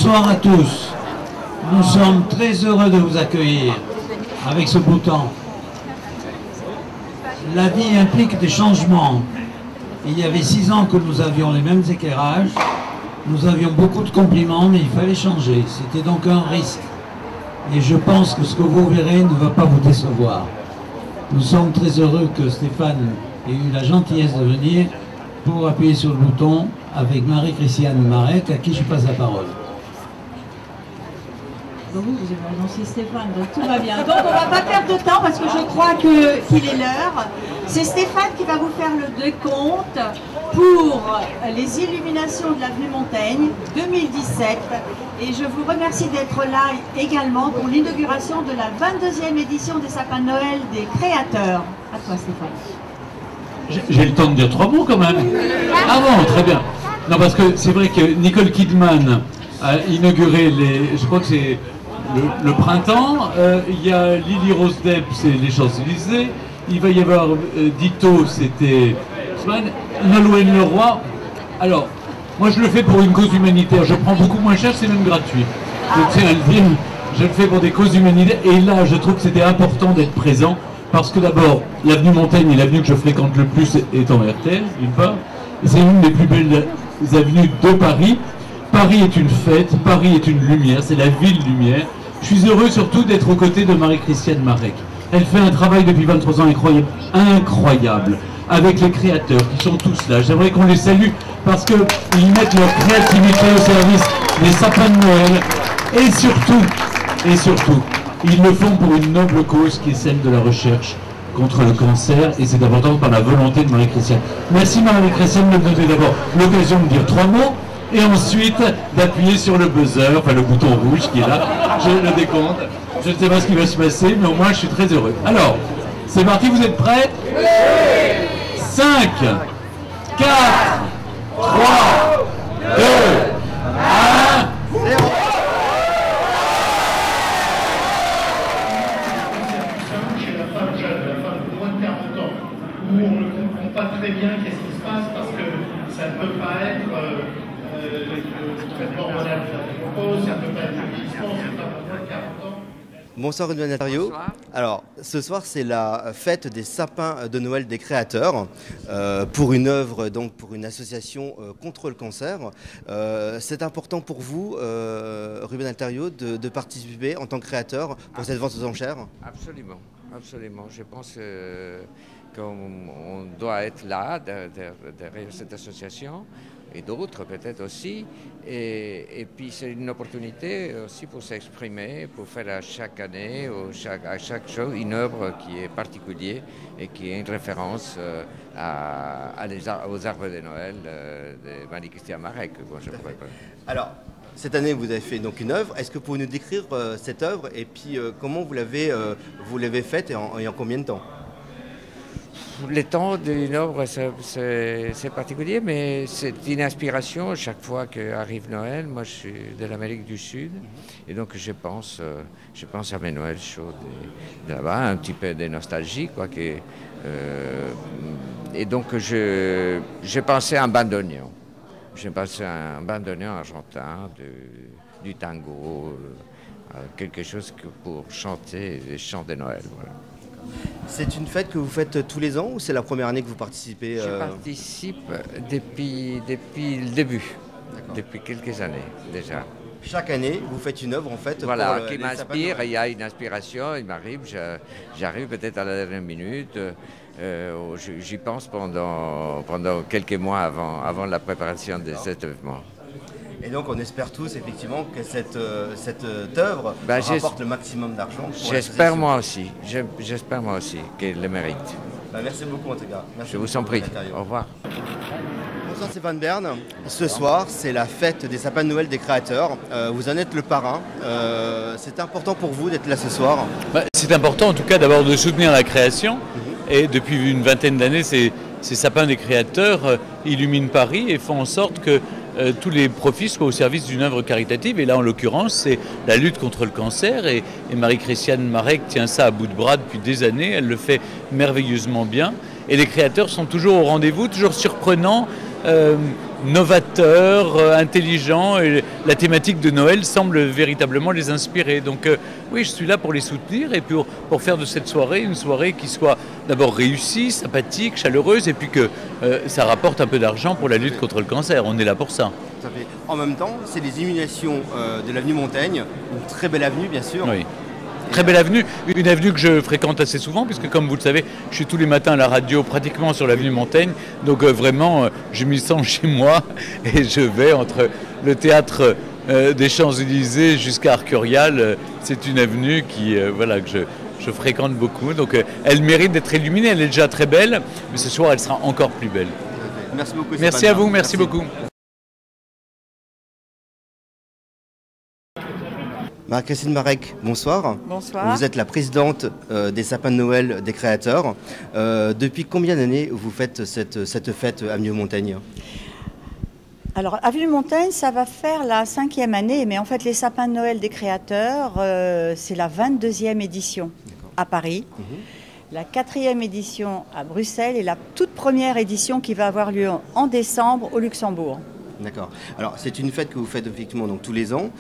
Bonsoir à tous. Nous sommes très heureux de vous accueillir avec ce beau temps. La vie implique des changements. Il y avait 6 ans que nous avions les mêmes éclairages. Nous avions beaucoup de compliments, mais il fallait changer. C'était donc un risque. Et je pense que ce que vous verrez ne va pas vous décevoir. Nous sommes très heureux que Stéphane ait eu la gentillesse de venir pour appuyer sur le bouton avec Marie-Christiane Marek, à qui je passe la parole. Donc vous avez annoncé Stéphane, donc tout va bien. Donc on ne va pas perdre de temps parce que je crois qu'il est l'heure. C'est Stéphane qui va vous faire le décompte pour les illuminations de l'avenue Montaigne 2017. Et je vous remercie d'être là également pour l'inauguration de la 22e édition des sapins de Noël des créateurs. À toi Stéphane. J'ai le temps de dire 3 mots quand même. Ah bon, très bien. Non, parce que c'est vrai que Nicole Kidman a inauguré les... Je crois que c'est le printemps. Il y a Lily Rose Depp, c'est les Champs-Élysées. Il va y avoir Ditto, c'était Nolwenn Leroy. Alors, moi je le fais pour une cause humanitaire. Je prends beaucoup moins cher, c'est même gratuit. Je tiens à le dire. Je le fais pour des causes humanitaires. Et là, je trouve que c'était important d'être présent. Parce que d'abord, l'avenue Montaigne est l'avenue que je fréquente le plus étant RTL, d'une part. C'est une des plus belles avenues de Paris. Paris est une fête, Paris est une lumière, c'est la ville lumière. Je suis heureux surtout d'être aux côtés de Marie-Christiane Marek. Elle fait un travail depuis 23 ans incroyable, avec les créateurs qui sont tous là. J'aimerais qu'on les salue parce qu'ils mettent leur créativité au service des sapins de Noël. Et surtout, ils le font pour une noble cause qui est celle de la recherche contre le cancer, et c'est important par la volonté de Marie-Christiane. Merci Marie-Christiane de me donner d'abord l'occasion de dire 3 mots, et ensuite d'appuyer sur le buzzer, enfin le bouton rouge qui est là, je le décompte. Je ne sais pas ce qui va se passer, mais au moins je suis très heureux. Alors, c'est parti, vous êtes prêts? Oui. 5, 4, 3, 2, 1, 0. Où on ne comprend pas très bien qu'est-ce qui se passe parce que ça ne peut pas être le traitement hormonal que je propose, ça ne peut pas être le vieillissement, c'est pas pour moins de 40 ans. Bonsoir Ruben Altario. Bonsoir. Alors, ce soir c'est la fête des sapins de Noël des créateurs pour une œuvre, donc pour une association contre le cancer. C'est important pour vous, Ruben Altario, de participer en tant que créateur pour cette vente aux enchères? Absolument, absolument. Je pense qu'on doit être là derrière cette association et d'autres peut-être aussi. Et puis c'est une opportunité aussi pour s'exprimer, pour faire à chaque année ou à chaque chose une œuvre qui est particulière et qui est une référence aux arbres de Noël de Marie-Christiane Marek. Alors, cette année, vous avez fait donc une œuvre. Est-ce que vous pouvez nous décrire cette œuvre et puis comment vous l'avez faite et en combien de temps? Le temps d'une œuvre, c'est particulier, mais c'est une inspiration chaque fois qu'arrive Noël. Moi, je suis de l'Amérique du Sud, et donc je pense à mes Noëls chauds de là-bas, un petit peu de nostalgie, quoi. Et donc, je pensais à un bandoneon. Je pensais à un bandoneon argentin, du tango, quelque chose pour chanter les chants de Noël. Voilà. C'est une fête que vous faites tous les ans ou c'est la première année que vous participez? Je participe depuis le début, depuis quelques années déjà. Chaque année, vous faites une œuvre en fait? Voilà, qui m'inspire, il y a une inspiration, il m'arrive, j'arrive peut-être à la dernière minute, j'y pense pendant quelques mois avant la préparation de cet événement. Et donc on espère tous effectivement que cette œuvre rapporte le maximum d'argent. J'espère moi aussi qu'elle le mérite. Merci beaucoup en tout cas. Merci. Je vous en prie. Au revoir. Bonsoir Stéphane Bern. Ce soir c'est la fête des sapins de Noël des créateurs. Vous en êtes le parrain. C'est important pour vous d'être là ce soir? C'est important en tout cas d'abord de soutenir la création. Et depuis une vingtaine d'années, ces sapins des créateurs illuminent Paris et font en sorte que tous les profits soient au service d'une œuvre caritative. Et là, en l'occurrence, c'est la lutte contre le cancer. Et Marie-Christiane Marek tient ça à bout de bras depuis des années. Elle le fait merveilleusement bien. Et les créateurs sont toujours au rendez-vous, toujours surprenants. novateur, intelligent, et la thématique de Noël semble véritablement les inspirer. Donc oui, je suis là pour les soutenir et pour faire de cette soirée une soirée qui soit d'abord réussie, sympathique, chaleureuse, et puis que ça rapporte un peu d'argent pour la lutte contre le cancer. On est là pour ça. Tout à fait. En même temps, c'est les illuminations de l'avenue Montaigne, une très belle avenue bien sûr. Oui. Très belle avenue, une avenue que je fréquente assez souvent, puisque comme vous le savez, je suis tous les matins à la radio pratiquement sur l'avenue Montaigne, donc vraiment je m'y sens chez moi et je vais entre le théâtre des Champs-Élysées jusqu'à Arcurial. C'est une avenue qui, voilà, que je fréquente beaucoup, donc elle mérite d'être illuminée, elle est déjà très belle, mais ce soir elle sera encore plus belle. Merci beaucoup. Merci à vous, merci beaucoup. Marie-Christine Marek, bonsoir. Bonsoir. Vous êtes la présidente des sapins de Noël des créateurs. Depuis combien d'années vous faites cette fête Avenue Montaigne? Alors, Avenue Montaigne, ça va faire la 5e année, mais en fait, les sapins de Noël des créateurs, c'est la 22e édition à Paris, la 4e édition à Bruxelles et la toute première édition qui va avoir lieu en décembre au Luxembourg. D'accord. Alors, c'est une fête que vous faites effectivement donc, tous les ans.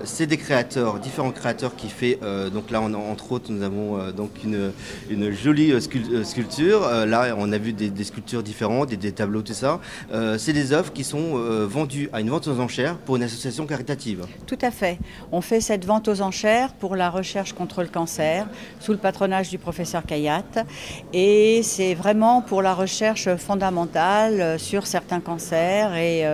C'est des créateurs, différents créateurs qui fait. Donc là, entre autres, nous avons donc une jolie sculpture. Là, on a vu des sculptures différentes, des tableaux, tout ça. C'est des œuvres qui sont vendues à une vente aux enchères pour une association caritative. Tout à fait. On fait cette vente aux enchères pour la recherche contre le cancer, sous le patronage du professeur Kayat. Et c'est vraiment pour la recherche fondamentale sur certains cancers. Et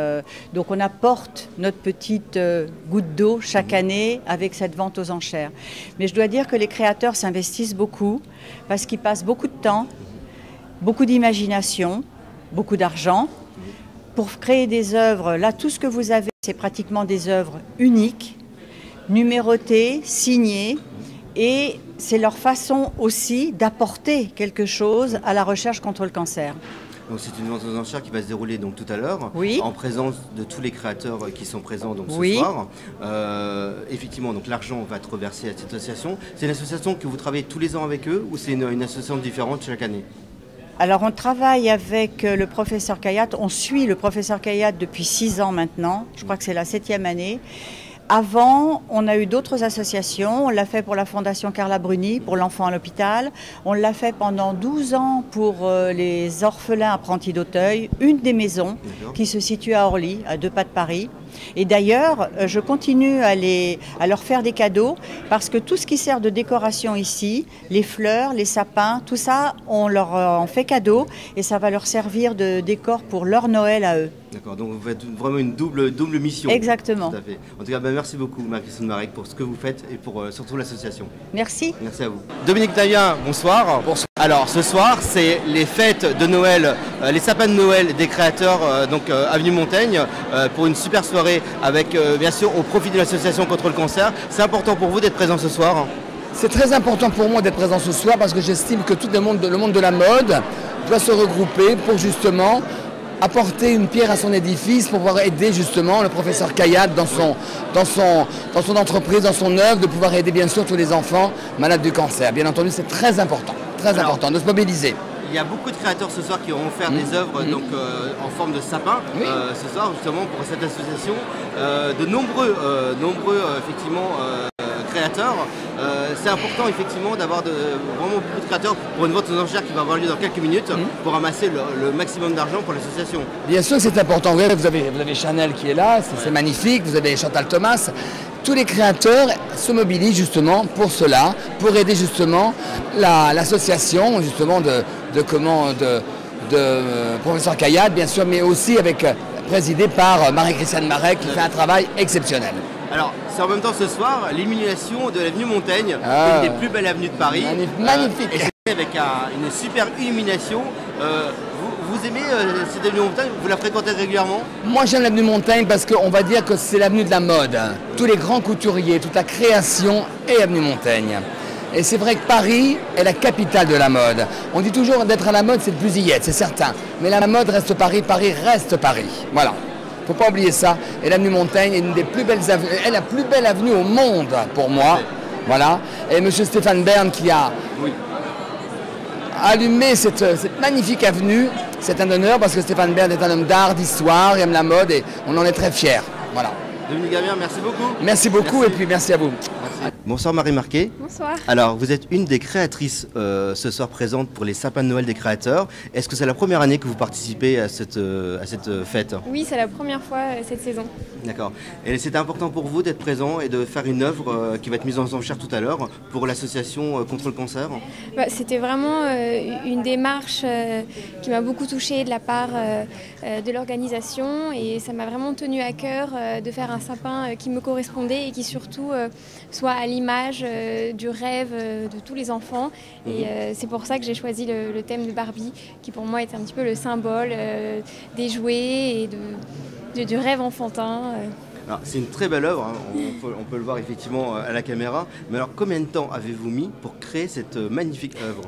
donc on apporte notre petite goutte d'eau chaque année avec cette vente aux enchères. Mais je dois dire que les créateurs s'investissent beaucoup parce qu'ils passent beaucoup de temps, beaucoup d'imagination, beaucoup d'argent pour créer des œuvres. Là, tout ce que vous avez, c'est pratiquement des œuvres uniques, numérotées, signées, et c'est leur façon aussi d'apporter quelque chose à la recherche contre le cancer. Donc c'est une vente aux enchères qui va se dérouler donc tout à l'heure, en présence de tous les créateurs qui sont présents donc ce soir. Effectivement, donc l'argent va être reversé à cette association. C'est une association que vous travaillez tous les ans avec eux ou c'est une association différente chaque année? Alors on travaille avec le professeur Kayat, on suit le professeur Kayat depuis 6 ans maintenant, je crois que c'est la 7e année. Avant, on a eu d'autres associations. On l'a fait pour la Fondation Carla Bruni, pour l'enfant à l'hôpital. On l'a fait pendant 12 ans pour les orphelins apprentis d'Auteuil, une des maisons qui se situe à Orly, à 2 pas de Paris. Et d'ailleurs, je continue à leur faire des cadeaux parce que tout ce qui sert de décoration ici, les fleurs, les sapins, tout ça, on leur en fait cadeau et ça va leur servir de décor pour leur Noël à eux. D'accord, donc vous faites vraiment une double mission. Exactement. Tout à fait. En tout cas, merci beaucoup Marie-Christine Marek pour ce que vous faites et pour surtout l'association. Merci. Merci à vous. Dominique Navien, bonsoir. Bonsoir. Alors ce soir, c'est les fêtes de Noël, les sapins de Noël des créateurs, donc Avenue Montaigne, pour une super soirée avec bien sûr au profit de l'association contre le cancer. C'est important pour vous d'être présent ce soir? C'est très important pour moi d'être présent ce soir parce que j'estime que tout le monde de la mode doit se regrouper pour justement apporter une pierre à son édifice pour pouvoir aider justement le professeur Kayat dans son entreprise, dans son œuvre, de pouvoir aider bien sûr tous les enfants malades du cancer. Bien entendu, c'est très important de se mobiliser. Il y a beaucoup de créateurs ce soir qui auront fait des œuvres donc, en forme de sapin ce soir justement pour cette association. De nombreux effectivement créateurs. C'est important effectivement d'avoir vraiment beaucoup de créateurs pour une vente aux enchères qui va avoir lieu dans quelques minutes pour ramasser le maximum d'argent pour l'association. Bien sûr que c'est important. Vous avez Chanel qui est là, c'est magnifique, vous avez Chantal Thomas. Tous les créateurs se mobilisent justement pour cela, pour aider justement l'association justement de professeur Kayat, bien sûr, mais aussi présidée par Marie-Christine Marek qui fait un travail exceptionnel. Alors, c'est en même temps ce soir l'illumination de l'avenue Montaigne, une des plus belles avenues de Paris. Magnifique. Et c'est avec une super illumination. Vous aimez cette avenue Montaigne? Vous la fréquentez régulièrement? Moi j'aime l'avenue Montaigne parce qu'on va dire que c'est l'avenue de la mode. Tous les grands couturiers, toute la création est avenue Montaigne. Et c'est vrai que Paris est la capitale de la mode. On dit toujours d'être à la mode, c'est de plus y être, c'est certain. Mais la mode reste Paris, Paris reste Paris. Voilà. Il ne faut pas oublier ça. Et l'avenue Montaigne est une des plus belles avenues, est la plus belle avenue au monde pour moi. Voilà. Et M. Stéphane Bern qui a allumé cette magnifique avenue c'est un honneur parce que Stéphane Bern est un homme d'art, d'histoire, il aime la mode et on en est très fiers. Voilà. Dominique Gavien, merci beaucoup. Merci beaucoup et puis merci à vous. Merci. Bonsoir Marie Marquet. Bonsoir. Alors, vous êtes une des créatrices ce soir présente pour les sapins de Noël des créateurs. Est-ce que c'est la première année que vous participez à cette fête? Oui, c'est la première fois cette saison. D'accord. Et c'était important pour vous d'être présent et de faire une œuvre qui va être mise en enchère tout à l'heure pour l'association contre le cancer? C'était vraiment une démarche qui m'a beaucoup touchée de la part de l'organisation et ça m'a vraiment tenu à cœur de faire un sapin qui me correspondait et qui surtout soit à l'image du rêve de tous les enfants. Et c'est pour ça que j'ai choisi le thème de Barbie qui pour moi est un petit peu le symbole des jouets et du rêve enfantin. C'est une très belle œuvre, hein. On peut le voir effectivement à la caméra. Mais alors combien de temps avez-vous mis pour créer cette magnifique œuvre?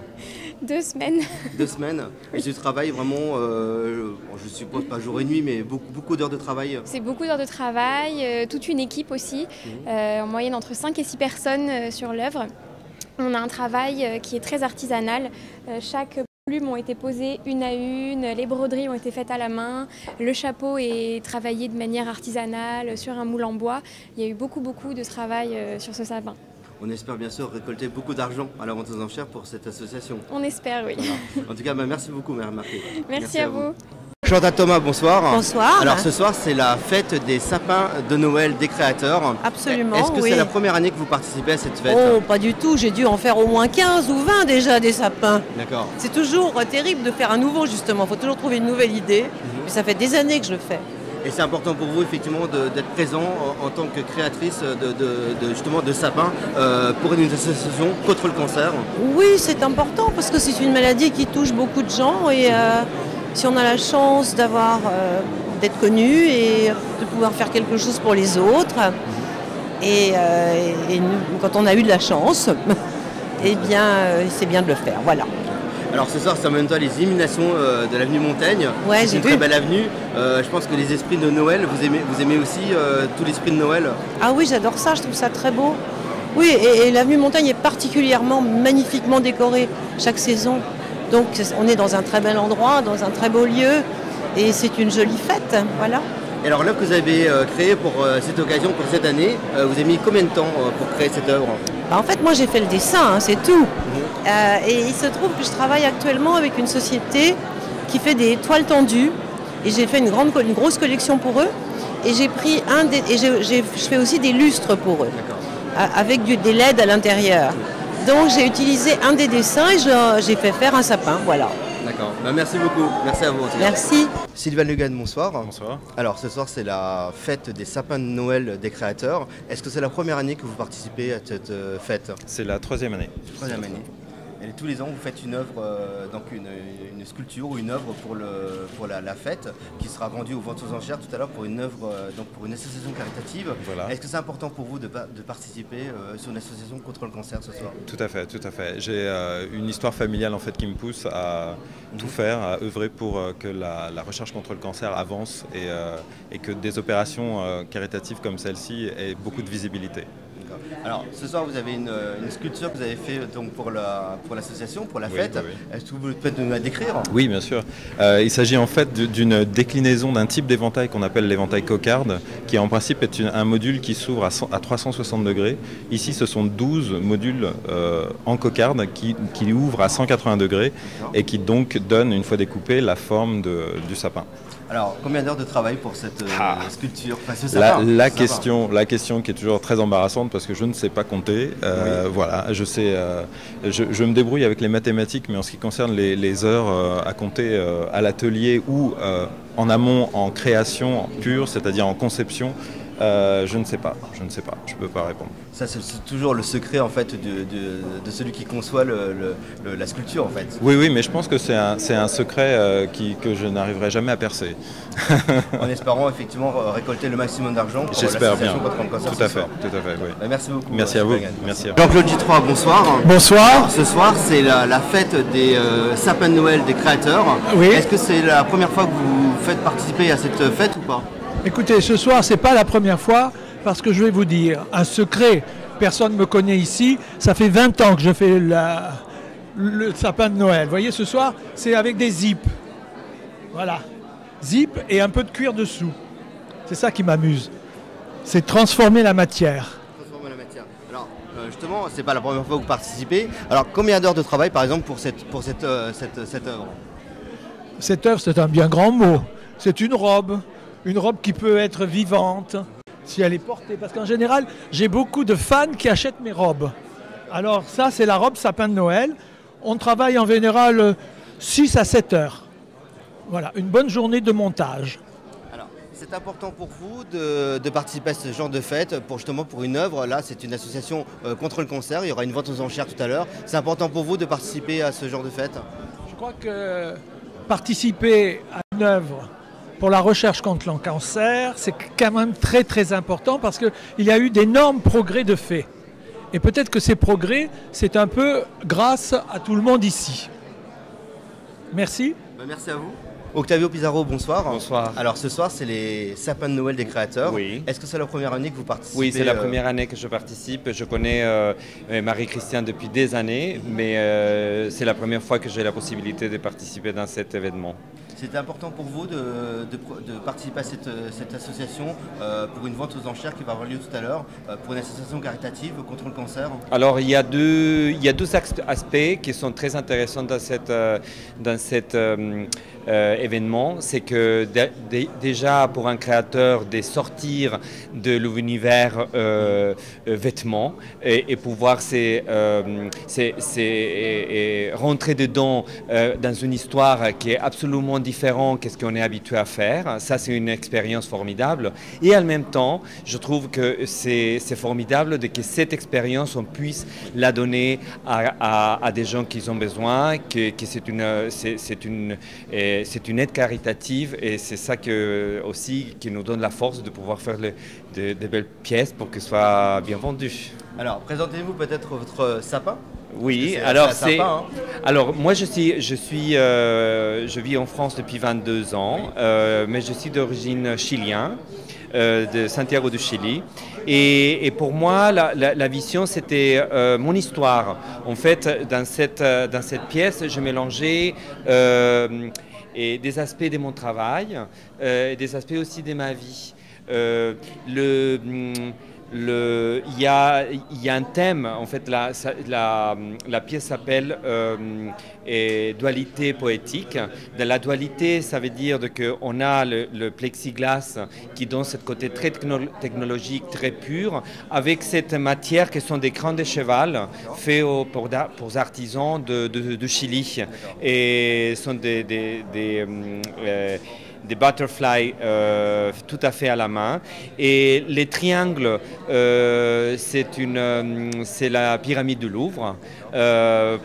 2 semaines. 2 semaines. Et tu travailles vraiment, je suppose pas jour et nuit, mais beaucoup d'heures de travail. C'est beaucoup d'heures de travail, toute une équipe aussi, en moyenne entre 5 et 6 personnes sur l'œuvre. On a un travail qui est très artisanal. Chaque plumes ont été posées une à une, les broderies ont été faites à la main, le chapeau est travaillé de manière artisanale sur un moule en bois. Il y a eu beaucoup de travail sur ce sapin. On espère bien sûr récolter beaucoup d'argent à la vente aux enchères pour cette association. On espère, oui. Voilà. En tout cas, merci beaucoup, Marie Marquet. Merci à vous. Chantal Thomas, bonsoir. Bonsoir. Alors ce soir, c'est la fête des sapins de Noël des créateurs. Absolument, Est-ce que oui. c'est la première année que vous participez à cette fête? Oh, pas du tout. J'ai dû en faire au moins 15 ou 20 déjà des sapins. D'accord. C'est toujours terrible de faire un nouveau, justement. Il faut toujours trouver une nouvelle idée. Mais ça fait des années que je le fais. Et c'est important pour vous effectivement d'être présent en tant que créatrice justement de sapins pour une association contre le cancer. Oui, c'est important parce que c'est une maladie qui touche beaucoup de gens et si on a la chance d'être connu et de pouvoir faire quelque chose pour les autres et nous, quand on a eu de la chance, eh bien c'est bien de le faire. Voilà. Alors ce soir, c'est en même temps les illuminations de l'avenue Montaigne. Ouais, c'est une très belle avenue. Je pense que les esprits de Noël, vous aimez aussi tout l'esprit de Noël? Ah oui, j'adore ça, je trouve ça très beau. Oui, et l'avenue Montaigne est particulièrement magnifiquement décorée chaque saison. Donc on est dans un très bel endroit, dans un très beau lieu, et c'est une jolie fête, voilà. Et alors l'œuvre que vous avez créée pour cette occasion, pour cette année, vous avez mis combien de temps pour créer cette œuvre? En fait, moi j'ai fait le dessin, hein, c'est tout. Et il se trouve que je travaille actuellement avec une société qui fait des toiles tendues, et j'ai fait une grosse collection pour eux, et j'ai pris je fais aussi des lustres pour eux, avec des LED à l'intérieur. Donc j'ai utilisé un des dessins et j'ai fait faire un sapin, voilà. D'accord, merci beaucoup, merci à vous. Merci. Sylvain Lugan, bonsoir. Bonsoir. Alors ce soir c'est la fête des sapins de Noël des créateurs. Est-ce que c'est la première année que vous participez à cette fête? C'est la 3e année. 3e année. Et tous les ans, vous faites une œuvre, donc une sculpture ou une œuvre pour la fête qui sera vendue aux ventes aux enchères tout à l'heure pour une œuvre, donc pour une association caritative. Voilà. Est-ce que c'est important pour vous de participer sur une association contre le cancer ce soir? Tout à fait, tout à fait. J'ai une histoire familiale en fait qui me pousse à tout faire, à œuvrer pour que la recherche contre le cancer avance et que des opérations caritatives comme celle-ci aient beaucoup de visibilité. Alors ce soir vous avez une sculpture que vous avez fait donc pour l'association, pour la fête. Oui. Est-ce que vous pouvez nous la décrire? Oui, bien sûr. Il s'agit en fait d'une déclinaison d'un type d'éventail qu'on appelle l'éventail cocarde, qui en principe est un module qui s'ouvre à 360 degrés. Ici ce sont 12 modules en cocarde qui ouvrent à 180 degrés et qui donc donnent, une fois découpés, la forme du sapin. Alors, combien d'heures de travail pour cette sculpture, enfin, ce sapin, la question qui est toujours très embarrassante parce que je ne sais pas compter. Voilà, je me débrouille avec les mathématiques, mais en ce qui concerne les heures à compter à l'atelier ou en amont en création pure, c'est-à-dire en conception, je ne sais pas, je ne peux pas répondre. Ça c'est toujours le secret en fait de celui qui conçoit la sculpture en fait. Oui, mais je pense que c'est un secret que je n'arriverai jamais à percer. En espérant effectivement récolter le maximum d'argent pour l'association contre le cancer. Tout à fait, oui. Merci beaucoup. Merci à vous. Merci. Jean-Claude Gitroy, bonsoir. Bonsoir. Alors, ce soir c'est la fête des sapins de Noël des créateurs. Oui. Est-ce que c'est la première fois que vous faites participer à cette fête ou pas? Écoutez, ce soir, c'est pas la première fois, parce que je vais vous dire un secret. Personne ne me connaît ici. Ça fait 20 ans que je fais le sapin de Noël. Vous voyez, ce soir, c'est avec des zips. Voilà. Zip et un peu de cuir dessous. C'est ça qui m'amuse. C'est transformer la matière. Transformer la matière. Alors, justement, c'est pas la première fois que vous participez. Alors, combien d'heures de travail, par exemple, pour cette œuvre? Cette œuvre, c'est un bien grand mot. C'est une robe qui peut être vivante si elle est portée. Parce qu'en général, j'ai beaucoup de fans qui achètent mes robes. Alors ça, c'est la robe sapin de Noël. On travaille en général 6 à 7 heures. Voilà, une bonne journée de montage. Alors, c'est important pour vous de participer à ce genre de fête, justement pour une œuvre. Là, c'est une association contre le cancer. Il y aura une vente aux enchères tout à l'heure. C'est important pour vous de participer à ce genre de fête? Je crois que participer à une œuvre pour la recherche contre le cancer, c'est quand même très très important parce qu'il y a eu d'énormes progrès de fait. Et peut-être que ces progrès, c'est un peu grâce à tout le monde ici. Merci. Merci à vous. Octavio Pizarro, bonsoir. Bonsoir. Alors ce soir, c'est les sapins de Noël des créateurs. Oui. Est-ce que c'est la première année que vous participez? Oui, c'est la première année que je participe. Je connais Marie-Christiane depuis des années, mais c'est la première fois que j'ai la possibilité de participer dans cet événement. C'était important pour vous de participer à cette association pour une vente aux enchères qui va avoir lieu tout à l'heure, pour une association caritative contre le cancer? Alors, il y a deux aspects qui sont très intéressants dans cet événement. C'est que déjà, pour un créateur, de sortir de l'univers vêtements et pouvoir rentrer dedans dans une histoire qui est absolument différente de ce qu'on est habitué à faire. Ça, c'est une expérience formidable. Et en même temps, je trouve que c'est formidable que cette expérience, on puisse la donner à des gens qui ont besoin, que c'est une aide caritative et c'est ça aussi qui nous donne la force de pouvoir faire de belles pièces pour que ce soit bien vendu. Alors, présentez-vous peut-être votre sapin. Oui, alors moi je vis en France depuis 22 ans, mais je suis d'origine chilienne, de Santiago du Chili. Et pour moi, la vision, c'était mon histoire. En fait, dans cette pièce, je mélangeais des aspects de mon travail, et des aspects aussi de ma vie. Il y a un thème, en fait, la pièce s'appelle dualité poétique. Dans la dualité, ça veut dire qu'on a le plexiglas qui donne ce côté très technologique, très pur, avec cette matière qui sont des crânes de cheval faits pour artisans de Chili. Et sont des butterflies tout à fait à la main. Et les triangles, c'est la pyramide du Louvre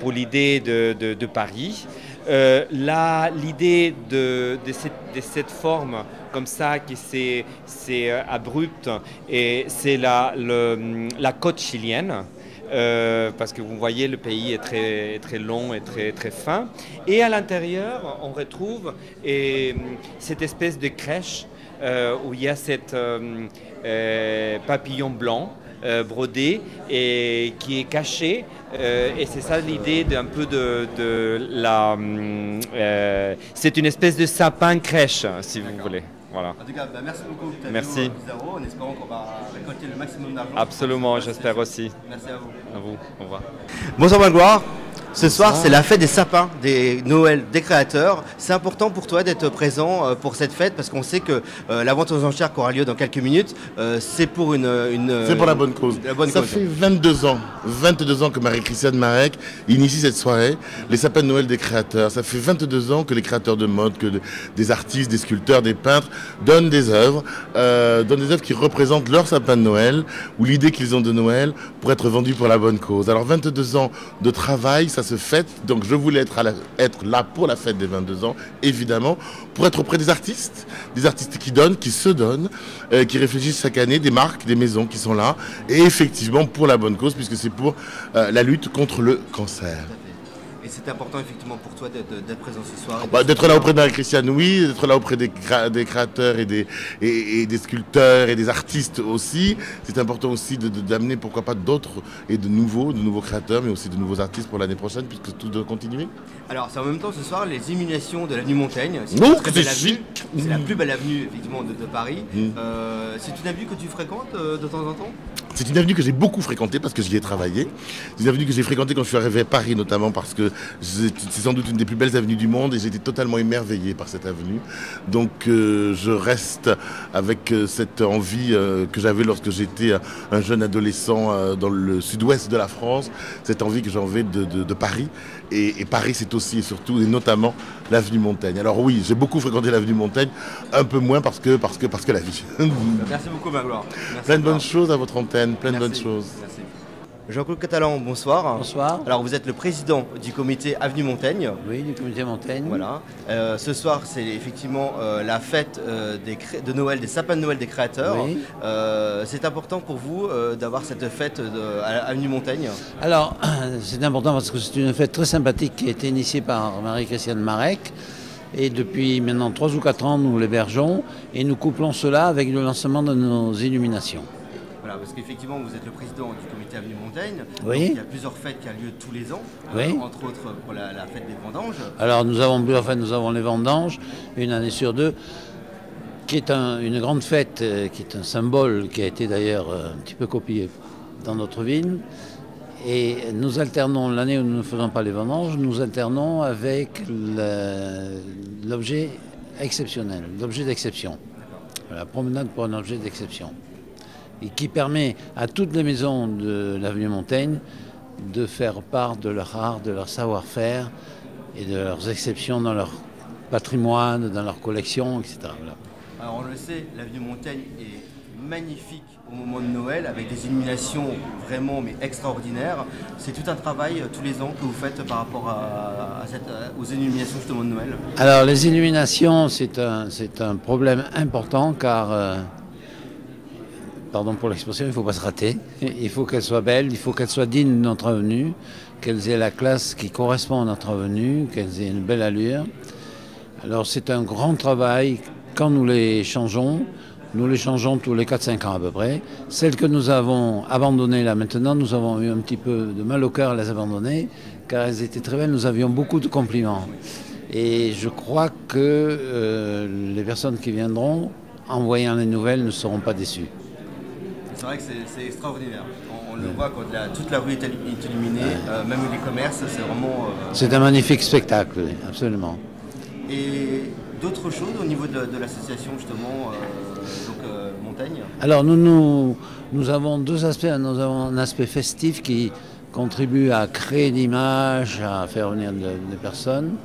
pour l'idée de Paris. L'idée de cette forme comme ça, qui c'est abrupte, et c'est la côte chilienne. Parce que vous voyez, le pays est très, très long et très, très fin. Et à l'intérieur, on retrouve cette espèce de crèche où il y a cette papillon blanc brodé et qui est caché. Et c'est ça l'idée d'un peu c'est une espèce de sapin crèche, si vous voulez. Voilà. En tout cas, merci beaucoup, Octavio. Merci. Pizarro, en espérant qu'on va récolter le maximum d'argent. Absolument, j'espère aussi. Merci à vous. À vous, au revoir. Bonsoir Magloire. Ce soir, c'est la fête des sapins, des Noël des créateurs. C'est important pour toi d'être présent pour cette fête parce qu'on sait que la vente aux enchères qui aura lieu dans quelques minutes, c'est pour c'est pour la bonne cause. Ça fait 22 ans que Marie-Christiane Marek initie cette soirée, les sapins de Noël des créateurs. Ça fait 22 ans que les créateurs de mode, que des artistes, des sculpteurs, des peintres donnent des œuvres qui représentent leur sapin de Noël ou l'idée qu'ils ont de Noël pour être vendus pour la bonne cause. Alors 22 ans de travail, ça se fête, donc je voulais être là pour la fête des 22 ans, évidemment, pour être auprès des artistes qui donnent, qui se donnent, qui réfléchissent chaque année, des marques, des maisons qui sont là, et effectivement pour la bonne cause, puisque c'est pour la lutte contre le cancer. Et c'est important effectivement pour toi d'être présent ce soir. D'être là auprès de Marie-Christiane, oui, d'être là auprès des créateurs et des sculpteurs et des artistes aussi. C'est important aussi d'amener pourquoi pas d'autres et de nouveaux créateurs, mais aussi de nouveaux artistes pour l'année prochaine, puisque tout doit continuer. Alors c'est en même temps ce soir les illuminations de l'avenue Montaigne. C'est la plus belle avenue effectivement de Paris. C'est une avenue que tu fréquentes de temps en temps? C'est une avenue que j'ai beaucoup fréquentée parce que j'y ai travaillé. C'est une avenue que j'ai fréquentée quand je suis arrivé à Paris notamment parce que c'est sans doute une des plus belles avenues du monde et j'ai été totalement émerveillé par cette avenue. Donc je reste avec cette envie que j'avais lorsque j'étais un jeune adolescent dans le sud-ouest de la France, cette envie que j'avais de Paris. Et Paris, c'est aussi et surtout et notamment l'avenue Montaigne. Alors oui, j'ai beaucoup fréquenté l'avenue Montaigne, un peu moins parce que la vie. Merci beaucoup Magloire. Plein de bonnes choses à votre antenne, plein de bonnes choses. Merci. Jean-Claude Catalan, bonsoir. Bonsoir. Alors vous êtes le président du comité Avenue Montaigne. Oui, du comité Montaigne. Voilà. Ce soir, c'est effectivement la fête de Noël, des sapins de Noël des créateurs. Oui. C'est important pour vous d'avoir cette fête à Avenue Montaigne? Alors, c'est important parce que c'est une fête très sympathique qui a été initiée par Marie-Christiane Marek. Et depuis maintenant 3 ou 4 ans, nous l'hébergeons et nous couplons cela avec le lancement de nos illuminations. Voilà, parce qu'effectivement, vous êtes le président du comité Avenue Montaigne. Oui. Donc, il y a plusieurs fêtes qui ont lieu tous les ans, oui. Entre autres pour la fête des vendanges. Alors nous avons les vendanges, une année sur 2, qui est une grande fête, qui est un symbole qui a été d'ailleurs un petit peu copié dans notre ville. Et nous alternons, l'année où nous ne faisons pas les vendanges, nous alternons avec l'objet exceptionnel, l'objet d'exception. La promenade pour un objet d'exception. Et qui permet à toutes les maisons de l'avenue Montaigne de faire part de leur art, de leur savoir-faire et de leurs exceptions dans leur patrimoine, dans leur collection, etc. Voilà. Alors on le sait, l'avenue Montaigne est magnifique au moment de Noël avec des illuminations vraiment mais extraordinaires. C'est tout un travail tous les ans que vous faites par rapport aux illuminations justement de Noël. Alors les illuminations, c'est un problème important car pardon pour l'expression, il ne faut pas se rater. Il faut qu'elles soient belles, il faut qu'elles soient dignes de notre avenue, qu'elles aient la classe qui correspond à notre avenue, qu'elles aient une belle allure. Alors c'est un grand travail. Quand nous les changeons tous les 4-5 ans à peu près. Celles que nous avons abandonnées là maintenant, nous avons eu un petit peu de mal au cœur à les abandonner, car elles étaient très belles, nous avions beaucoup de compliments. Et je crois que les personnes qui viendront, en voyant les nouvelles, ne seront pas déçues. C'est vrai que c'est extraordinaire. On le voit quand toute la rue est illuminée, même les commerces, c'est vraiment... C'est un magnifique spectacle, absolument. Et d'autres choses au niveau de l'association justement, Montaigne? Alors nous avons 2 aspects. Nous avons un aspect festif qui contribue à créer l'image, à faire venir des personnes.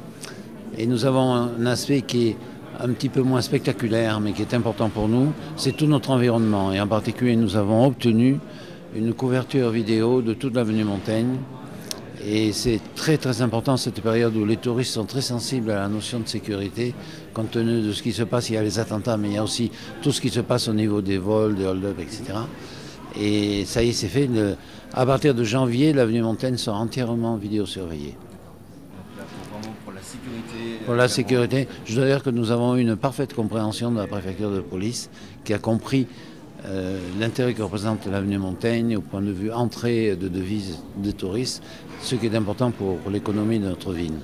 Et nous avons un aspect qui est un petit peu moins spectaculaire, mais qui est important pour nous, c'est tout notre environnement. Et en particulier, nous avons obtenu une couverture vidéo de toute l'avenue Montaigne. Et c'est très très important cette période où les touristes sont très sensibles à la notion de sécurité, compte tenu de ce qui se passe. Il y a les attentats, mais il y a aussi tout ce qui se passe au niveau des vols, des hold-up, etc. Et ça y est, c'est fait. À partir de janvier, l'avenue Montaigne sera entièrement vidéosurveillée. Pour la sécurité, je dois dire que nous avons eu une parfaite compréhension de la préfecture de police qui a compris l'intérêt que représente l'avenue Montaigne au point de vue entrée de devises des touristes, ce qui est important pour l'économie de notre ville.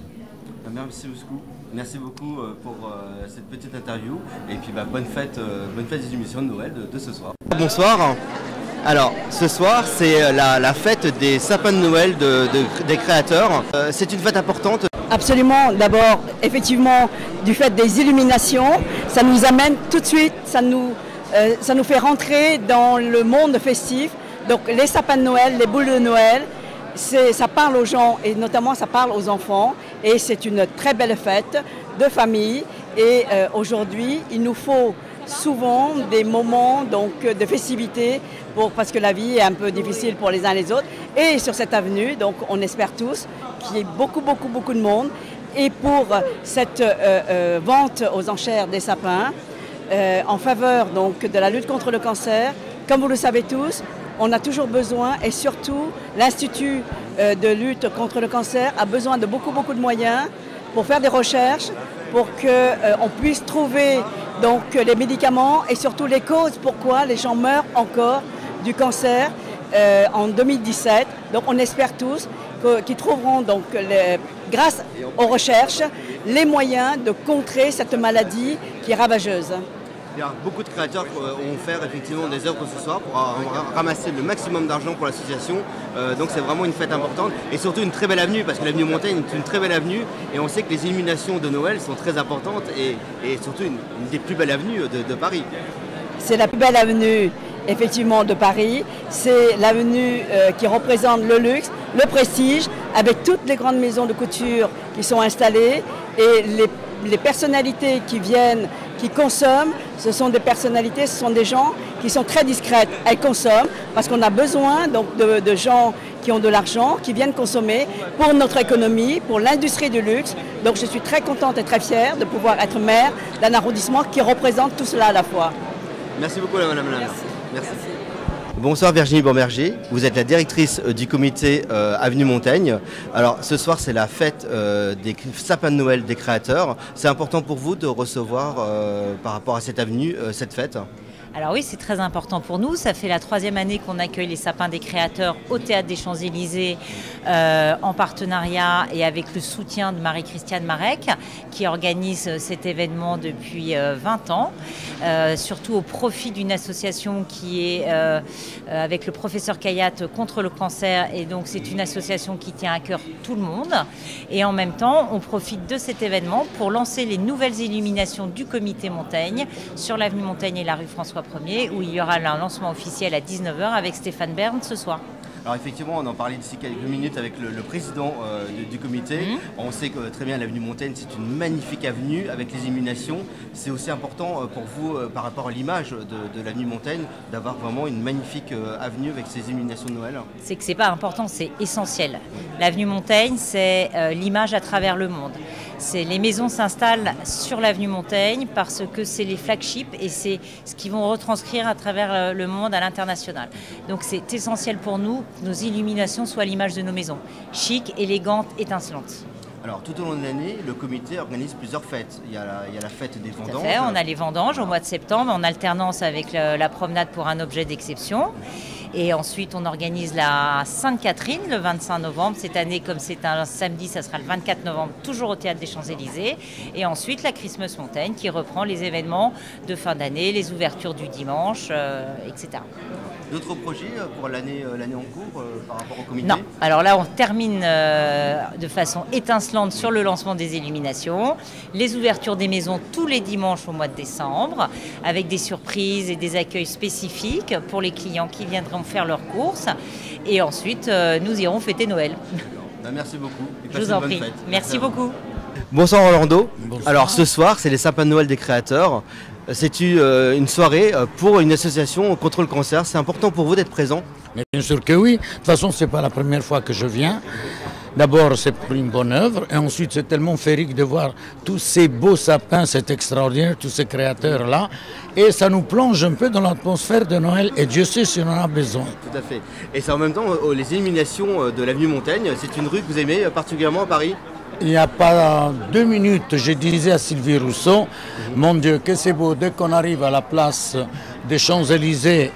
Merci beaucoup pour cette petite interview et puis bonne fête des émissions de Noël de ce soir. Bonsoir. Alors, ce soir, c'est la fête des sapins de Noël des créateurs. C'est une fête importante. Absolument. D'abord, effectivement, du fait des illuminations, ça nous amène tout de suite, ça nous fait rentrer dans le monde festif. Donc, les sapins de Noël, les boules de Noël, ça parle aux gens et notamment ça parle aux enfants. Et c'est une très belle fête de famille. Et aujourd'hui, il nous faut souvent des moments de festivité parce que la vie est un peu difficile pour les uns et les autres. Et sur cette avenue, donc on espère tous qu'il y ait beaucoup de monde. Et pour cette vente aux enchères des sapins, en faveur donc de la lutte contre le cancer, comme vous le savez tous, on a toujours besoin, et surtout l'Institut de lutte contre le cancer a besoin de beaucoup de moyens pour faire des recherches, pour qu'on puisse trouver donc, les médicaments et surtout les causes pourquoi les gens meurent encore du cancer en 2017. Donc on espère tous qu'ils trouveront donc, grâce aux recherches, les moyens de contrer cette maladie qui est ravageuse. Beaucoup de créateurs vont faire effectivement des œuvres ce soir pour ramasser le maximum d'argent pour l'association. Donc c'est vraiment une fête importante et surtout une très belle avenue parce que l'avenue Montaigne est une très belle avenue et on sait que les illuminations de Noël sont très importantes et surtout une des plus belles avenues de Paris. C'est la plus belle avenue effectivement de Paris. C'est l'avenue qui représente le luxe, le prestige avec toutes les grandes maisons de couture qui sont installées et les personnalités qui viennent, qui consomment, ce sont des personnalités, ce sont des gens qui sont très discrètes. Elles consomment parce qu'on a besoin donc, de gens qui ont de l'argent, qui viennent consommer pour notre économie, pour l'industrie du luxe. Donc je suis très contente et très fière de pouvoir être maire d'un arrondissement qui représente tout cela à la fois. Merci beaucoup Madame la maire. Merci. Bonsoir Virginie Bamberger, vous êtes la directrice du comité Avenue Montaigne. Alors ce soir c'est la fête des sapins de Noël des créateurs. C'est important pour vous de recevoir par rapport à cette avenue, cette fête ? Alors oui, c'est très important pour nous. Ça fait la 3e année qu'on accueille les sapins des créateurs au Théâtre des Champs-Élysées en partenariat et avec le soutien de Marie-Christiane Marek qui organise cet événement depuis 20 ans, surtout au profit d'une association qui est avec le professeur Kayat contre le cancer et donc c'est une association qui tient à cœur tout le monde et en même temps on profite de cet événement pour lancer les nouvelles illuminations du comité Montaigne sur l'avenue Montaigne et la rue François Ier où il y aura un lancement officiel à 19h avec Stéphane Bern ce soir. Alors effectivement, on en parlait d'ici quelques minutes avec le président du comité. On sait que très bien l'avenue Montaigne, c'est une magnifique avenue avec les illuminations. C'est aussi important pour vous, par rapport à l'image de l'avenue Montaigne, d'avoir vraiment une magnifique avenue avec ces illuminations de Noël. C'est que c'est pas important, c'est essentiel. L'avenue Montaigne, c'est l'image à travers le monde. Les maisons s'installent sur l'avenue Montaigne parce que c'est les flagships et c'est ce qu'ils vont retranscrire à travers le monde à l'international. Donc c'est essentiel pour nous que nos illuminations soient l'image de nos maisons, chic, élégantes, étincelantes. Alors tout au long de l'année, le comité organise plusieurs fêtes. Il y a la fête des vendanges. Tout à fait, on a les vendanges au mois de septembre en alternance avec la promenade pour un objet d'exception. Et ensuite, on organise la Sainte-Catherine le 25 novembre. Cette année, comme c'est un samedi, ça sera le 24 novembre, toujours au Théâtre des Champs-Élysées. Et ensuite, la Christmas Montaigne qui reprend les événements de fin d'année, les ouvertures du dimanche, etc. D'autres projets pour l'année en cours par rapport au comité ? Non, alors là on termine de façon étincelante sur le lancement des illuminations, les ouvertures des maisons tous les dimanches au mois de décembre, avec des surprises et des accueils spécifiques pour les clients qui viendront faire leurs courses. Et ensuite nous irons fêter Noël. Merci beaucoup. Je vous en prie. Merci beaucoup. Bonsoir Orlando. Bonsoir. Alors ce soir c'est les sapins de Noël des créateurs. C'est une soirée pour une association contre le cancer. C'est important pour vous d'être présent ? Mais bien sûr que oui. De toute façon, ce n'est pas la première fois que je viens. D'abord, c'est pour une bonne œuvre. Et ensuite, c'est tellement féerique de voir tous ces beaux sapins, c'est extraordinaire, tous ces créateurs-là. Et ça nous plonge un peu dans l'atmosphère de Noël. Et Dieu sait si on en a besoin. Tout à fait. Et c'est en même temps, les illuminations de l'avenue Montaigne, c'est une rue que vous aimez particulièrement à Paris ? Il n'y a pas 2 minutes, je disais à Sylvie Rousseau, mon Dieu, que c'est beau, dès qu'on arrive à la place des Champs-Élysées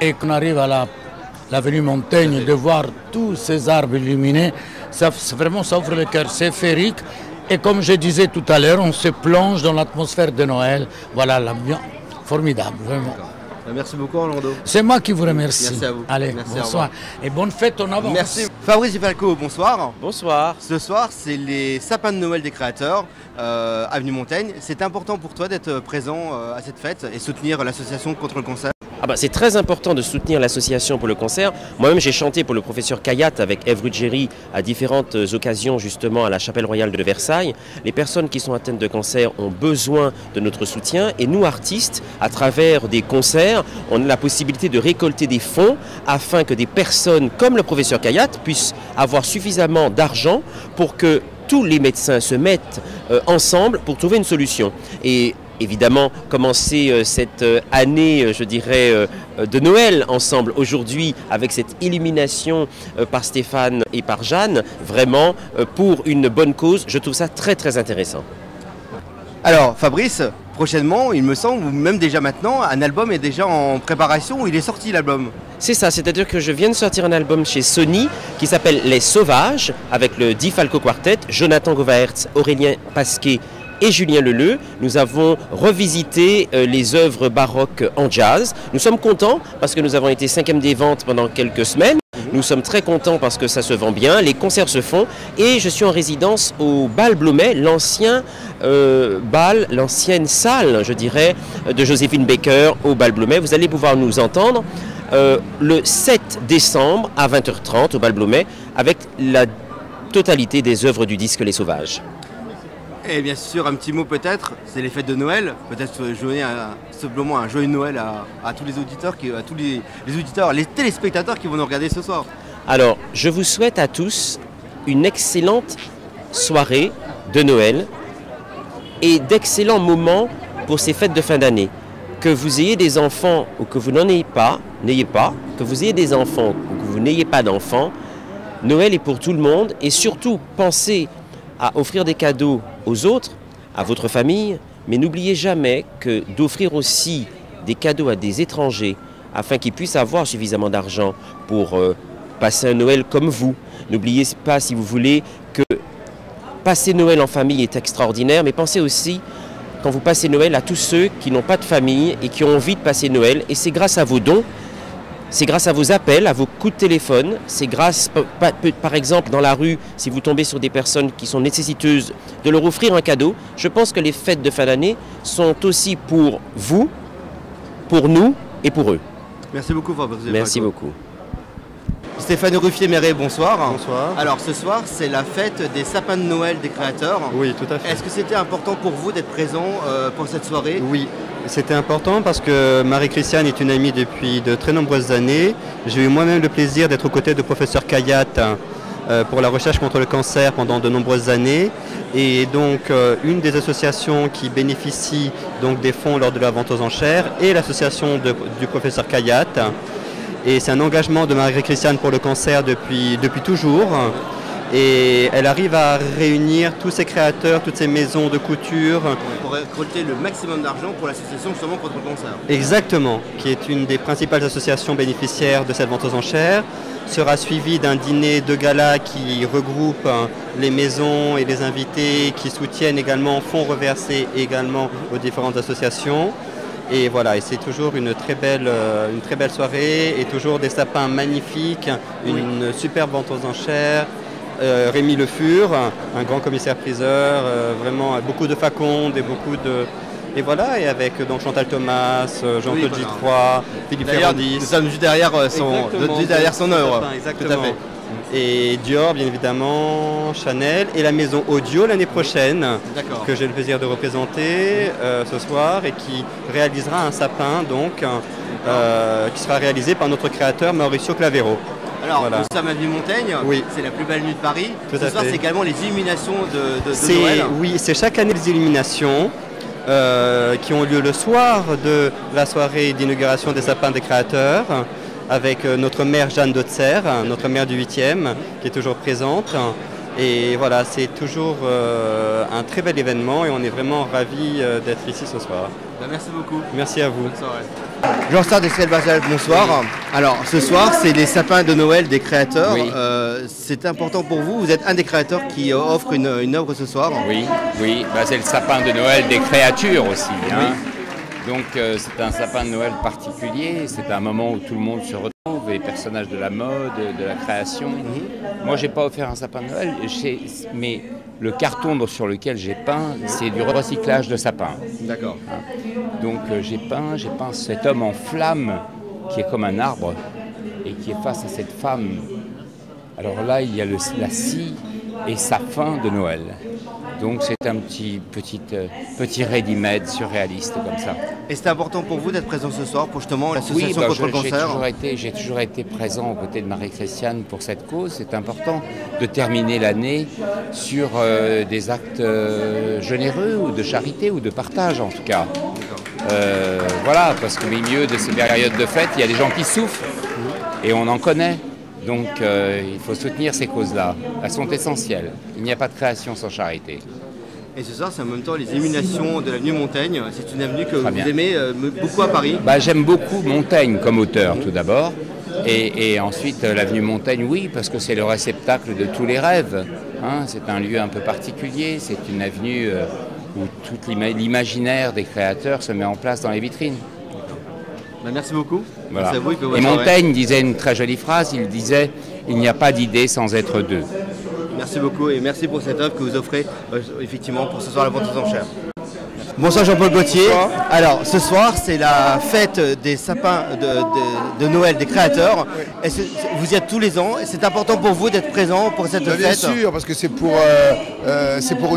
et qu'on arrive à l'avenue Montaigne, de voir tous ces arbres illuminés, vraiment ça ouvre le cœur, c'est féerique. Et comme je disais tout à l'heure, on se plonge dans l'atmosphère de Noël. Voilà, l'ambiance formidable, vraiment. Merci beaucoup Orlando. C'est moi qui vous remercie. Merci à vous. Allez, merci, bonsoir. Et bonne fête en avance. Merci. Fabrice Falco, bonsoir. Bonsoir. Ce soir, c'est les sapins de Noël des créateurs, avenue Montaigne. C'est important pour toi d'être présent à cette fête et soutenir l'association contre le cancer ? C'est très important de soutenir l'association pour le cancer. Moi-même, j'ai chanté pour le professeur Kayat avec Ève Ruggieri à différentes occasions, justement, à la Chapelle Royale de Versailles. Les personnes qui sont atteintes de cancer ont besoin de notre soutien et nous, artistes, à travers des concerts, on a la possibilité de récolter des fonds afin que des personnes comme le professeur Kayat puissent avoir suffisamment d'argent pour que tous les médecins se mettent ensemble pour trouver une solution. Et évidemment commencer cette année, je dirais, de Noël ensemble aujourd'hui avec cette illumination par Stéphane et par Jeanne, vraiment pour une bonne cause. Je trouve ça très très intéressant. Alors Fabrice, prochainement, il me semble, ou même déjà maintenant, un album est déjà en préparation, ou il est sorti l'album? C'est ça, c'est-à-dire que je viens de sortir un album chez Sony qui s'appelle Les Sauvages, avec le Di Falco Quartet, Jonathan Govaerts, Aurélien Pasquet et Julien Leleu. Nous avons revisité les œuvres baroques en jazz. Nous sommes contents parce que nous avons été 5e des ventes pendant quelques semaines. Nous sommes très contents parce que ça se vend bien, les concerts se font et je suis en résidence au Bal Blomet, l'ancien bal, l'ancienne salle, je dirais, de Joséphine Baker au Bal Blomet. Vous allez pouvoir nous entendre le 7 décembre à 20h30 au Bal Blomet avec la totalité des œuvres du disque Les Sauvages. Et bien sûr, un petit mot peut-être, c'est les fêtes de Noël. Peut-être jouer simplement un joyeux Noël à tous les auditeurs, à tous les auditeurs, les téléspectateurs qui vont nous regarder ce soir. Alors, je vous souhaite à tous une excellente soirée de Noël et d'excellents moments pour ces fêtes de fin d'année. Que vous ayez des enfants ou que vous n'en ayez pas, que vous ayez des enfants ou que vous n'ayez pas d'enfants, Noël est pour tout le monde et surtout pensez à offrir des cadeaux aux autres, à votre famille, mais n'oubliez jamais que d'offrir aussi des cadeaux à des étrangers afin qu'ils puissent avoir suffisamment d'argent pour passer un Noël comme vous. N'oubliez pas, si vous voulez, que passer Noël en famille est extraordinaire, mais pensez aussi, quand vous passez Noël, à tous ceux qui n'ont pas de famille et qui ont envie de passer Noël, et c'est grâce à vos dons. C'est grâce à vos appels, à vos coups de téléphone, c'est grâce, par exemple, dans la rue, si vous tombez sur des personnes qui sont nécessiteuses, de leur offrir un cadeau. Je pense que les fêtes de fin d'année sont aussi pour vous, pour nous et pour eux. Merci beaucoup Fabrice. Merci beaucoup. Stéphane Ruffier-Méret, bonsoir. Bonsoir. Alors ce soir, c'est la fête des sapins de Noël des créateurs. Oui, tout à fait. Est-ce que c'était important pour vous d'être présent pour cette soirée? Oui, c'était important parce que Marie-Christiane est une amie depuis de très nombreuses années. J'ai eu moi-même le plaisir d'être aux côtés de professeur Kayat pour la recherche contre le cancer pendant de nombreuses années. Et donc une des associations qui bénéficie donc des fonds lors de la vente aux enchères est l'association du professeur Kayat. Et c'est un engagement de Marie-Christiane pour le cancer depuis toujours. Et elle arrive à réunir tous ces créateurs, toutes ces maisons de couture. Pour récolter le maximum d'argent pour l'association justement contre le cancer. Exactement, qui est une des principales associations bénéficiaires de cette vente aux enchères. Sera suivi d'un dîner de gala qui regroupe les maisons et les invités qui soutiennent également, fonds reversés également aux différentes associations. Et voilà, et c'est toujours une très belle soirée et toujours des sapins magnifiques, une superbe vente aux enchères. Rémi Le Fur, un grand commissaire-priseur, vraiment beaucoup de facondes et beaucoup de... Et voilà, et avec donc Chantal Thomas, Jean-Claude Gitroy, Philippe Ferrandis. Nous sommes juste derrière son œuvre. Exactement. Tout à fait. Et Dior, bien évidemment, Chanel et la maison Audio l'année prochaine, que j'ai le plaisir de représenter ce soir et qui réalisera un sapin donc, qui sera réalisé par notre créateur Mauricio Clavero. Alors, nous sommes à Ville-Montaigne, c'est la plus belle nuit de Paris. Ce soir, c'est également les illuminations de Noël. Oui, c'est chaque année les illuminations qui ont lieu le soir de la soirée d'inauguration des sapins des créateurs, avec notre maire Jeanne Dotzer, notre maire du 8e, qui est toujours présente. Et voilà, c'est toujours un très bel événement et on est vraiment ravis d'être ici ce soir. Merci beaucoup. Merci à vous. Bonne soirée. Jean-Charles Descelles-Basel, bonsoir. Oui. Alors ce soir, c'est les sapins de Noël des créateurs. Oui. C'est important pour vous. Vous êtes un des créateurs qui offre une œuvre ce soir. Oui, c'est le sapin de Noël des créatures aussi. Hein. Oui. Donc c'est un sapin de Noël particulier, c'est un moment où tout le monde se retrouve, les personnages de la mode, de la création. Moi j'ai pas offert un sapin de Noël, mais le carton sur lequel j'ai peint, c'est du recyclage de sapin. D'accord. Donc j'ai peint cet homme en flamme qui est comme un arbre et qui est face à cette femme. Alors là il y a la scie et sa fin de Noël. Donc c'est un petit ready-made surréaliste comme ça. Et c'était important pour vous d'être présent ce soir pour justement l'association contre le cancer? J'ai toujours été présent aux côtés de Marie-Christiane pour cette cause. C'est important de terminer l'année sur des actes généreux ou de charité ou de partage en tout cas. Voilà, parce qu'au milieu de ces périodes de fête, il y a des gens qui souffrent et on en connaît. Donc il faut soutenir ces causes-là. Elles sont essentielles. Il n'y a pas de création sans charité. Et ce soir, c'est en même temps les illuminations de l'avenue Montaigne. C'est une avenue que vous aimez beaucoup à Paris. J'aime beaucoup Montaigne comme auteur tout d'abord. Et ensuite l'avenue Montaigne, oui, parce que c'est le réceptacle de tous les rêves. Hein. C'est un lieu un peu particulier. C'est une avenue où tout l'imaginaire des créateurs se met en place dans les vitrines. Merci beaucoup. Voilà. Et Montaigne disait une très jolie phrase, il disait « Il n'y a pas d'idée sans être deux ». Merci beaucoup et merci pour cette œuvre que vous offrez effectivement pour ce soir la vente aux enchères. Bonsoir Jean-Paul Gaultier. Alors ce soir c'est la fête des sapins de Noël des créateurs. Vous y êtes tous les ans et c'est important pour vous d'être présent pour cette fête? Bien sûr, parce que c'est pour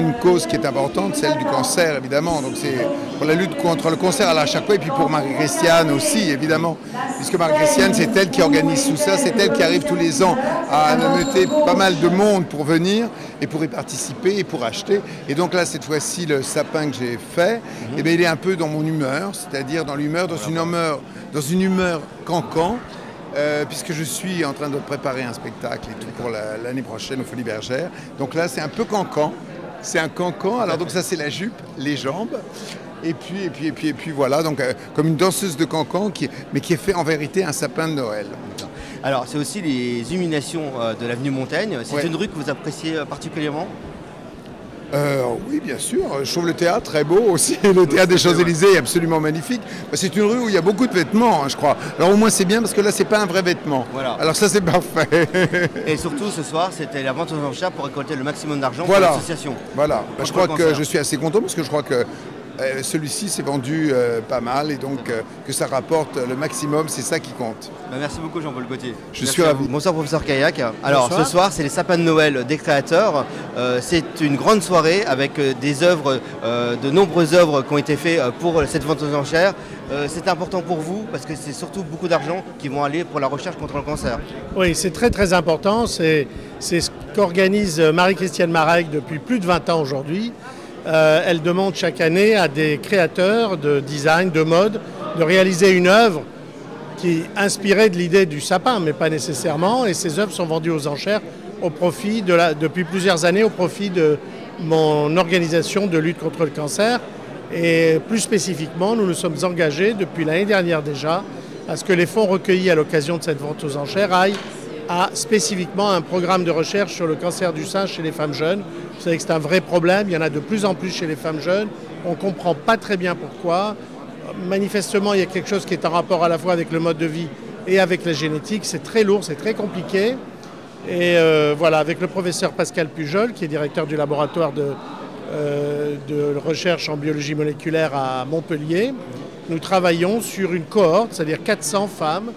une cause qui est importante, celle du cancer évidemment. Donc c'est pour la lutte contre le cancer à chaque fois et puis pour Marie-Christiane aussi évidemment. Puisque Marie-Christiane c'est elle qui organise tout ça, c'est elle qui arrive tous les ans à ameuter pas mal de monde pour venir et pour y participer et pour acheter. Et donc là cette fois-ci le sapin que j'ai fait, eh bien, il est un peu dans mon humeur, c'est-à-dire dans une humeur cancan, puisque je suis en train de préparer un spectacle et tout pour l'année prochaine aux Folies Bergères. Donc là, c'est un peu cancan. C'est un cancan. Alors donc ça, c'est la jupe, les jambes. Et puis voilà, donc comme une danseuse de cancan, mais qui est fait en vérité un sapin de Noël. Alors c'est aussi les illuminations de l'avenue Montaigne. C'est une rue que vous appréciez particulièrement? Oui, bien sûr. Je trouve le théâtre très beau aussi. Le théâtre des Champs-Élysées est absolument magnifique. C'est une rue où il y a beaucoup de vêtements, je crois. Alors au moins c'est bien parce que là c'est pas un vrai vêtement. Voilà. Alors ça c'est parfait. Et surtout ce soir c'était la vente aux enchères pour récolter le maximum d'argent pour l'association. Voilà. Je crois que je suis assez content parce que je crois que celui-ci s'est vendu pas mal et donc que ça rapporte le maximum, c'est ça qui compte. Merci beaucoup Jean-Paul Gaultier. Je suis ravi. Bonsoir professeur Caillac. Alors ce soir c'est les sapins de Noël des créateurs. C'est une grande soirée avec des œuvres, de nombreuses œuvres qui ont été faites pour cette vente aux enchères. C'est important pour vous parce que c'est surtout beaucoup d'argent qui vont aller pour la recherche contre le cancer. Oui, c'est très très important. C'est ce qu'organise Marie-Christiane Marek depuis plus de 20 ans aujourd'hui. Elle demande chaque année à des créateurs de design, de mode, de réaliser une œuvre qui est inspirée de l'idée du sapin, mais pas nécessairement. Et ces œuvres sont vendues aux enchères au profit depuis plusieurs années au profit de mon organisation de lutte contre le cancer. Et plus spécifiquement, nous nous sommes engagés depuis l'année dernière déjà à ce que les fonds recueillis à l'occasion de cette vente aux enchères aillent spécifiquement un programme de recherche sur le cancer du sein chez les femmes jeunes. Vous savez que c'est un vrai problème, il y en a de plus en plus chez les femmes jeunes. On ne comprend pas très bien pourquoi. Manifestement, il y a quelque chose qui est en rapport à la fois avec le mode de vie et avec la génétique. C'est très lourd, c'est très compliqué. Et voilà, avec le professeur Pascal Pujol, qui est directeur du laboratoire de recherche en biologie moléculaire à Montpellier, nous travaillons sur une cohorte, c'est-à-dire 400 femmes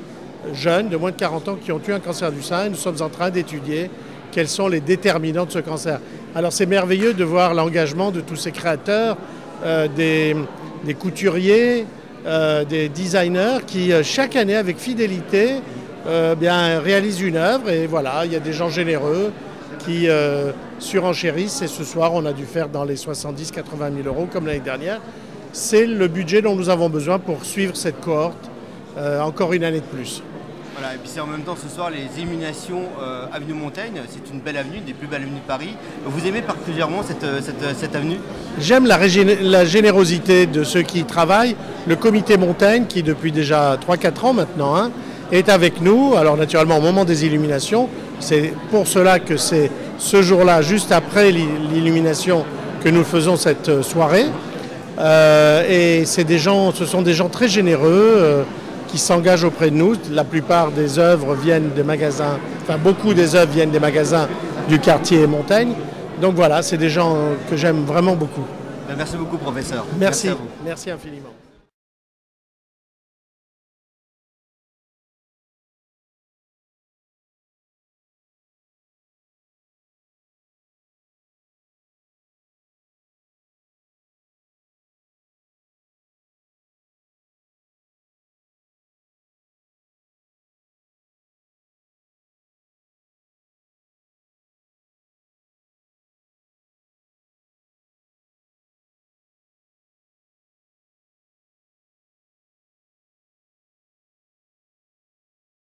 jeunes de moins de 40 ans qui ont eu un cancer du sein et nous sommes en train d'étudier quels sont les déterminants de ce cancer. Alors c'est merveilleux de voir l'engagement de tous ces créateurs, des couturiers, des designers qui chaque année avec fidélité réalisent une œuvre et voilà, il y a des gens généreux qui surenchérissent et ce soir on a dû faire dans les 70 80 000 euros comme l'année dernière. C'est le budget dont nous avons besoin pour suivre cette cohorte encore une année de plus. Voilà, et puis c'est en même temps ce soir les illuminations avenue Montaigne, c'est une belle avenue, une des plus belles avenues de Paris. Vous aimez particulièrement cette avenue? J'aime la générosité de ceux qui y travaillent. Le comité Montaigne, qui depuis déjà 3-4 ans maintenant, est avec nous. Alors naturellement au moment des illuminations, c'est pour cela que c'est ce jour-là, juste après l'illumination, que nous faisons cette soirée. Et ce sont des gens très généreux, qui s'engagent auprès de nous. La plupart des œuvres viennent des magasins, enfin beaucoup des œuvres viennent des magasins du quartier Montaigne. Donc voilà, c'est des gens que j'aime vraiment beaucoup. Merci beaucoup professeur. Merci à vous. Merci infiniment.